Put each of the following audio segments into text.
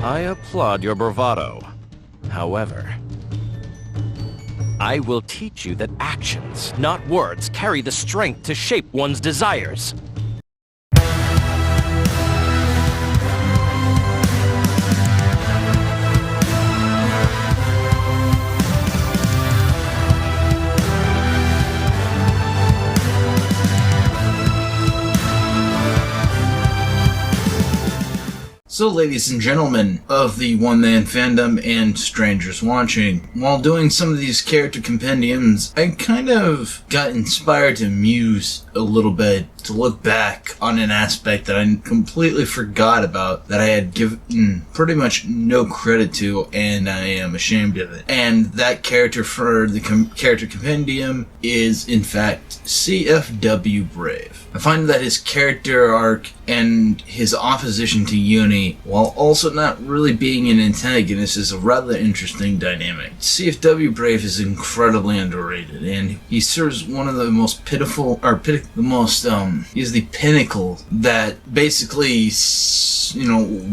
I applaud your bravado. However, I will teach you that actions, not words, carry the strength to shape one's desires. So, ladies and gentlemen of the one-man fandom and strangers watching, while doing some of these character compendiums, I kind of got inspired to muse a little bit, to look back on an aspect that I completely forgot about, that I had given pretty much no credit to, and I am ashamed of it. And that character for the character compendium is, in fact, CFW Brave. I find that his character arc and his opposition to Uni, while also not really being an antagonist, is a rather interesting dynamic. CFW Brave is incredibly underrated, and he serves one of the most he's the pinnacle that basically,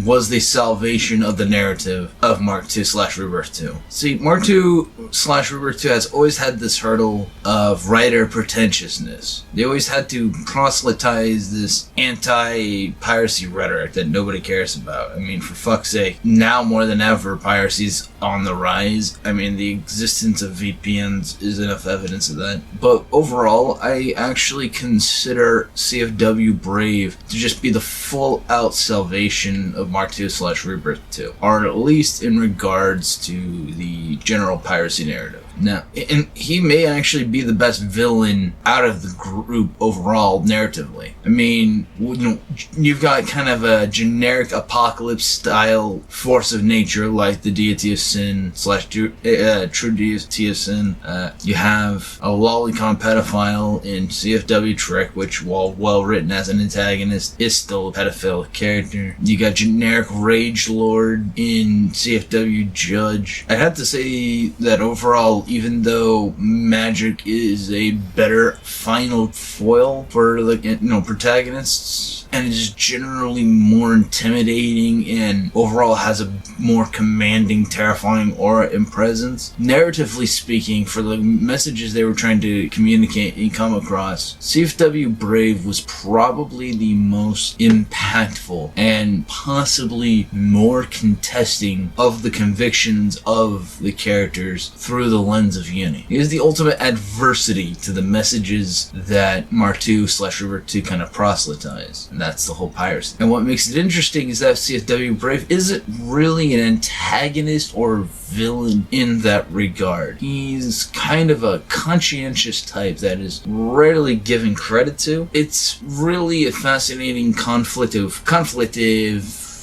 was the salvation of the narrative of Mark 2 / Rebirth 2. See, Mark 2 / Rebirth 2 has always had this hurdle of writer pretentiousness. They always had to proselytize this anti-piracy rhetoric that nobody cares about. I mean, for fuck's sake, now more than ever, piracy's on the rise. I mean, the existence of VPNs is enough evidence of that. But overall, I actually consider CFW Brave to just be the full-out salvation of Mark 2 / Rebirth 2, or at least in regards to the general piracy narrative. Now, and he may actually be the best villain out of the group overall, narratively. I mean, you've got kind of a generic apocalypse-style force of nature, like the deity of sin / true deity of sin. You have a lolicon pedophile in CFW Trick, which, while well-written as an antagonist, is still a pedophilic character. You got generic rage lord in CFW Judge. I have to say that overall, even though magic is a better final foil for the protagonists, and is generally more intimidating and overall has a more commanding, terrifying aura and presence, narratively speaking, for the messages they were trying to communicate and come across, CFW Brave was probably the most impactful and possibly more contesting of the convictions of the characters through the lens of Uni. He is the ultimate adversity to the messages that Mark 2 / Rebirth 2 kind of proselytize. And that's the whole piracy. And what makes it interesting is that CFW Brave isn't really an antagonist or villain in that regard. He's kind of a conscientious type that is rarely given credit to. It's really a fascinating conflict of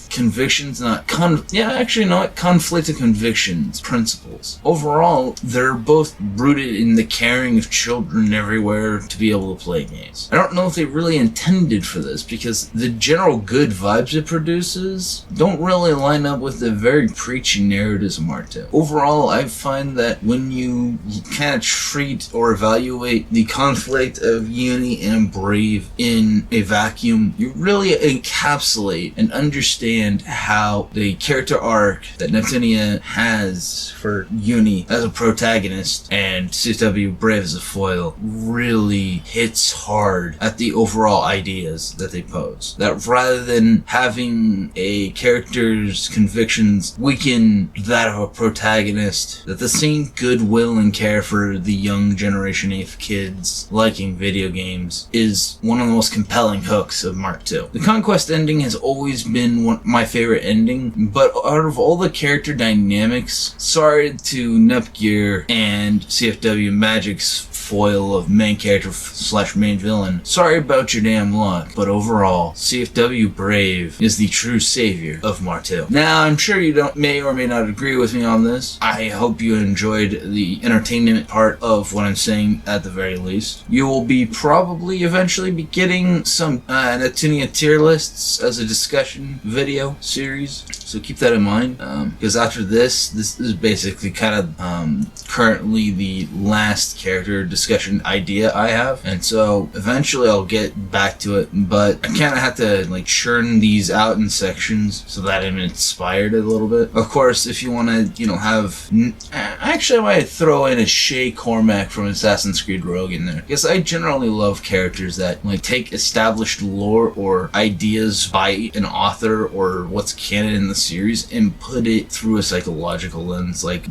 convictions, conflict of convictions, principles. Overall, they're both rooted in the caring of children everywhere to be able to play games. I don't know if they really intended for this, because the general good vibes it produces don't really line up with the very preachy narratives of Mark 2. Overall, I find that when you kind of treat or evaluate the conflict of Uni and Brave in a vacuum, you really encapsulate and understand how the character arc that Neptunia has for Uni as a protagonist and CFW Brave as a foil really hits hard at the overall ideas that they pose. That rather than having a character's convictions weaken that of a protagonist, that the same goodwill and care for the young generation of kids liking video games is one of the most compelling hooks of Mark 2. The Conquest ending has always been my favorite ending, but out of all the character dynamics, sorry to Nepgear and CFW Magic's foil of main character / main villain, sorry about your damn luck, but overall, CFW Brave is the true savior of Mark 2. Now, I'm sure you may or may not agree with me on this. I hope you enjoyed the entertainment part of what I'm saying at the very least. You will be probably eventually be getting some Neptunia tier lists as a discussion video series, so keep that in mind, because after this is basically kind of currently the last character discussion idea I have, and so eventually I'll get back to it, but I kind of have to like churn these out in sections so that I'm inspired a little bit. Of course, if you want to, you know, have... Actually, I might throw in a Shay Cormac from Assassin's Creed Rogue in there, because I generally love characters that like take established lore or ideas by an author or what's canon in the series and put it through a psychological lens, like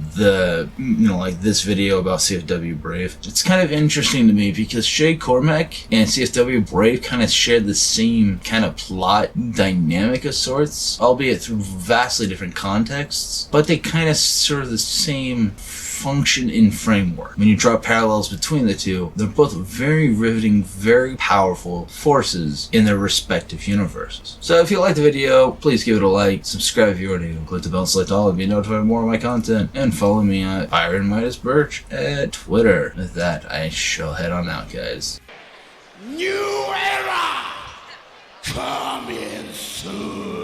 like this video about CFW Brave. It's kind of interesting to me because Shay Cormac and CFW Brave kind of share the same kind of plot dynamic of sorts, albeit through vastly different contexts, but they kind of serve the same function in framework. When you draw parallels between the two, they're both very riveting, very powerful forces in their respective universes. So if you liked the video, please give it a like, subscribe if you already do, click the bell, select all, and be notified of more of my content, and follow me at Byron Midas Birch at Twitter. With that, I shall head on out, guys. New era coming soon.